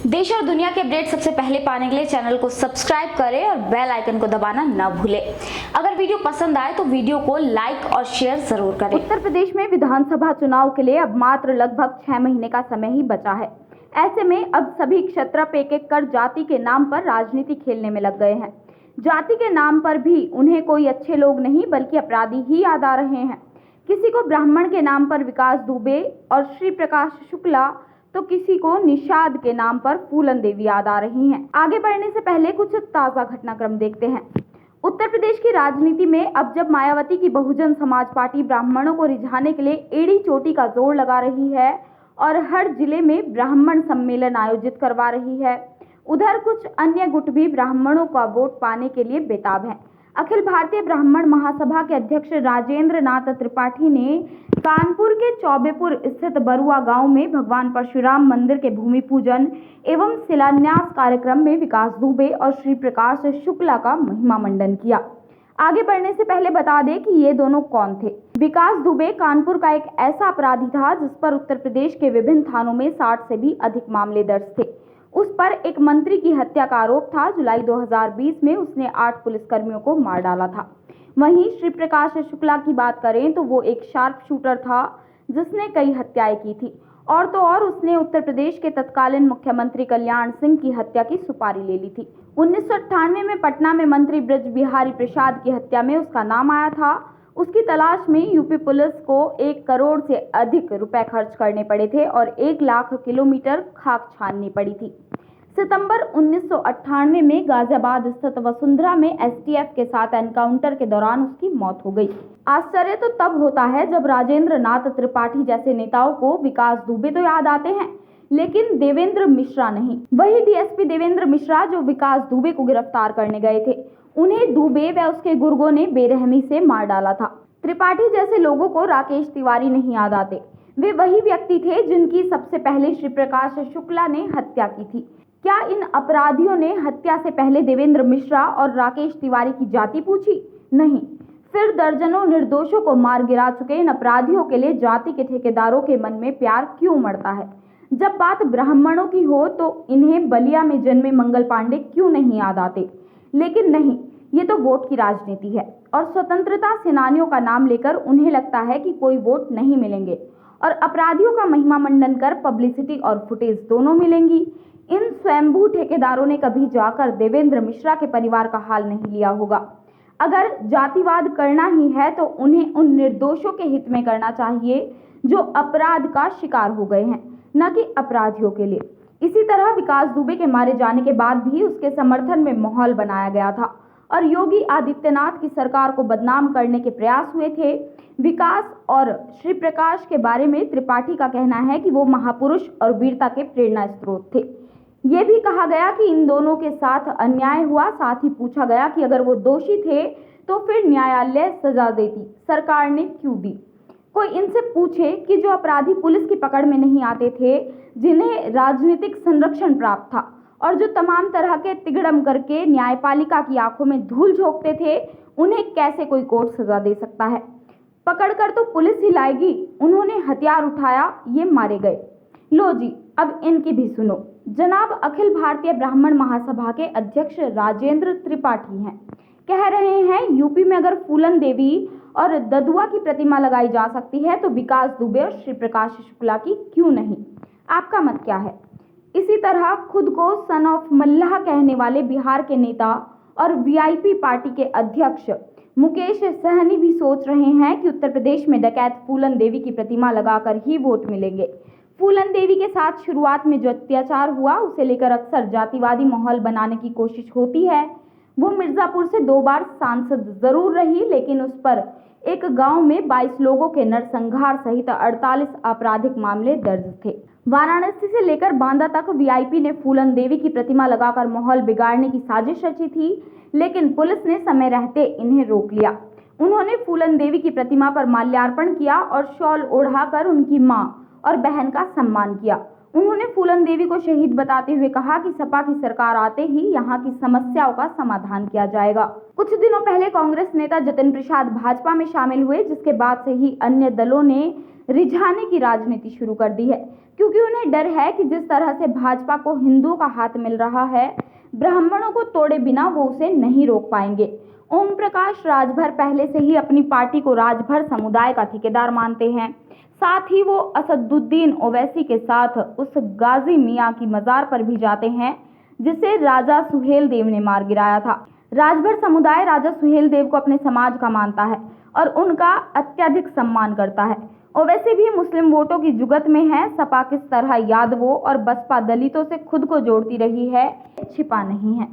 देश और दुनिया के अपडेट सबसे पहले पाने के लिए चैनल को सब्सक्राइब करें और बेल आइकन को दबाना न भूलें। अगर वीडियो पसंद आए तो वीडियो को लाइक और शेयर जरूर करें। उत्तर प्रदेश में विधानसभा चुनाव के लिए अब मात्र लगभग 6 महीने का समय ही बचा है। ऐसे में अब सभी क्षत्रप एक एक कर जाति के नाम पर राजनीति खेलने में लग गए हैं। जाति के नाम पर भी उन्हें कोई अच्छे लोग नहीं बल्कि अपराधी ही याद आ रहे हैं। किसी को ब्राह्मण के नाम पर विकास दुबे और श्री प्रकाश शुक्ला, तो किसी को निषाद के नाम पर फूलन देवी याद आ रही हैं। आगे बढ़ने से पहले कुछ ताजा घटनाक्रम देखते हैं। उत्तर प्रदेश की राजनीति में अब जब मायावती की बहुजन समाज पार्टी ब्राह्मणों को रिझाने के लिए एड़ी चोटी का जोर लगा रही है और हर जिले में ब्राह्मण सम्मेलन आयोजित करवा रही है, उधर कुछ अन्य गुट भी ब्राह्मणों का वोट पाने के लिए बेताब हैं। अखिल भारतीय ब्राह्मण महासभा के अध्यक्ष राजेंद्र नाथ त्रिपाठी ने कानपुर के चौबेपुर स्थित बरुआ गांव में भगवान परशुराम मंदिर के भूमि पूजन एवं शिलान्यास कार्यक्रम में विकास दुबे और श्री प्रकाश शुक्ला का महिमा मंडन किया। आगे बढ़ने से पहले बता दें कि ये दोनों कौन थे। विकास दुबे कानपुर का एक ऐसा अपराधी था जिस पर उत्तर प्रदेश के विभिन्न थानों में 60 से भी अधिक मामले दर्ज थे। उस पर एक मंत्री की हत्या का आरोप था। जुलाई 2020 में उसने 8 पुलिसकर्मियों को मार डाला था। वहीं श्री प्रकाश शुक्ला की बात करें तो वो एक शार्प शूटर था जिसने कई हत्याएं की थी और तो और उसने उत्तर प्रदेश के तत्कालीन मुख्यमंत्री कल्याण सिंह की हत्या की सुपारी ले ली थी। 1998 में पटना में मंत्री ब्रज बिहारी प्रसाद की हत्या में उसका नाम आया था। उसकी तलाश में यूपी पुलिस को 1 करोड़ से अधिक रुपए खर्च करने पड़े थे और 1 लाख किलोमीटर खाक छाननी पड़ी थी। सितंबर 1998 में गाजियाबाद स्थित वसुंधरा में एसटीएफ के साथ एनकाउंटर के दौरान उसकी मौत हो गई। आश्चर्य तो तब होता है जब राजेंद्र नाथ त्रिपाठी जैसे नेताओं को विकास दुबे तो याद आते हैं, लेकिन देवेंद्र मिश्रा नहीं। वही डीएसपी देवेंद्र मिश्रा जो विकास दुबे को गिरफ्तार करने गए थे, उन्हें दुबे व उसके गुर्गों ने बेरहमी से मार डाला था। त्रिपाठी जैसे लोगों को राकेश तिवारी नहीं याद आते। वे वही व्यक्ति थे जिनकी सबसे पहले श्री प्रकाश शुक्ला ने हत्या की थी। क्या इन अपराधियों ने हत्या से पहले देवेंद्र मिश्रा और राकेश तिवारी की जाति पूछी? नहीं। फिर दर्जनों निर्दोषों को मार गिरा चुके इन अपराधियों के लिए जाति के ठेकेदारों के मन में प्यार क्यों उमड़ता है? जब बात ब्राह्मणों की हो तो इन्हें बलिया में जन्मे मंगल पांडे क्यों नहीं याद आते? लेकिन नहीं, ये तो वोट की राजनीति है और स्वतंत्रता सेनानियों का नाम लेकर उन्हें लगता है कि कोई वोट नहीं मिलेंगे और अपराधियों का महिमा मंडन कर पब्लिसिटी और फुटेज दोनों मिलेंगी। इन स्वयंभू ठेकेदारों ने कभी जाकर देवेंद्र मिश्रा के परिवार का हाल नहीं लिया होगा। अगर जातिवाद करना ही है तो उन्हें उन निर्दोषों के हित में करना चाहिए जो अपराध का शिकार हो गए हैं, न कि अपराधियों के लिए। इसी तरह विकास दुबे के मारे जाने के बाद भी उसके समर्थन में माहौल बनाया गया था और योगी आदित्यनाथ की सरकार को बदनाम करने के प्रयास हुए थे। विकास और श्री प्रकाश के बारे में त्रिपाठी का कहना है कि वो महापुरुष और वीरता के प्रेरणा स्रोत थे। ये भी कहा गया कि इन दोनों के साथ अन्याय हुआ। साथ ही पूछा गया कि अगर वो दोषी थे तो फिर न्यायालय सजा देती, सरकार ने क्यों दी? कोई इनसे पूछे कि जो अपराधी पुलिस की पकड़ में नहीं आते थे, जिन्हें राजनीतिक संरक्षण प्राप्त था और जो तमाम तरह के तिगड़म करके न्यायपालिका की आंखों में धूल झोंकते थे, उन्हें कैसे कोई कोर्ट सजा दे सकता है? पकड़कर तो पुलिस ही लाएगी। उन्होंने हथियार उठाया, ये मारे गए। लो जी, अब इनकी भी सुनो। जनाब अखिल भारतीय ब्राह्मण महासभा के अध्यक्ष राजेंद्र त्रिपाठी हैं, कह रहे हैं यूपी में अगर फूलन देवी और ददुआ की प्रतिमा लगाई जा सकती है तो विकास दुबे और श्री प्रकाश शुक्ला की क्यों नहीं? आपका मत क्या है? इसी तरह खुद को सन ऑफ मल्लाह कहने वाले बिहार के नेता और वीआईपी पार्टी के अध्यक्ष मुकेश सहनी भी सोच रहे हैं कि उत्तर प्रदेश में डकैत फूलन देवी की प्रतिमा लगाकर ही वोट मिलेंगे। फूलन देवी के साथ शुरुआत में जो अत्याचार हुआ उसे लेकर अक्सर जातिवादी माहौल बनाने की कोशिश होती है। वो मिर्जापुर से 2 बार सांसद जरूर रही, लेकिन उस पर एक गांव में 22 लोगों के नरसंहार सहित 48 आपराधिक मामले दर्ज थे। वाराणसी से लेकर बांदा तक वीआईपी ने फूलन देवी की प्रतिमा लगाकर माहौल बिगाड़ने की साजिश रची थी, लेकिन पुलिस ने समय रहते इन्हें रोक लिया। उन्होंने फूलन देवी की प्रतिमा पर माल्यार्पण किया और शॉल ओढ़ाकर उनकी मां और बहन का सम्मान किया उन्होंने फूलन देवी को शहीद बताते हुए कहा कि सपा की सरकार आते ही यहां की समस्याओं का समाधान किया जाएगा। कुछ दिनों पहले कांग्रेस नेता जतिन प्रसाद भाजपा में शामिल हुए, जिसके बाद से ही अन्य दलों ने रिझाने की राजनीति शुरू कर दी है, क्योंकि उन्हें डर है कि जिस तरह से भाजपा को हिंदुओं का हाथ मिल रहा है, ब्राह्मणों को तोड़े बिना वो उसे नहीं रोक पाएंगे। ओम प्रकाश राजभर पहले से ही अपनी पार्टी को राजभर समुदाय का ठेकेदार मानते हैं। साथ ही वो असदुद्दीन ओवैसी के साथ उस गाजी मियां की मजार पर भी जाते हैं जिसे राजा सुहेल देव ने मार गिराया था। राजभर समुदाय राजा सुहेल देव को अपने समाज का मानता है और उनका अत्यधिक सम्मान करता है। ओवैसी भी मुस्लिम वोटों की जुगत में है। सपा किस तरह यादवों और बसपा दलितों से खुद को जोड़ती रही है, छिपा नहीं है।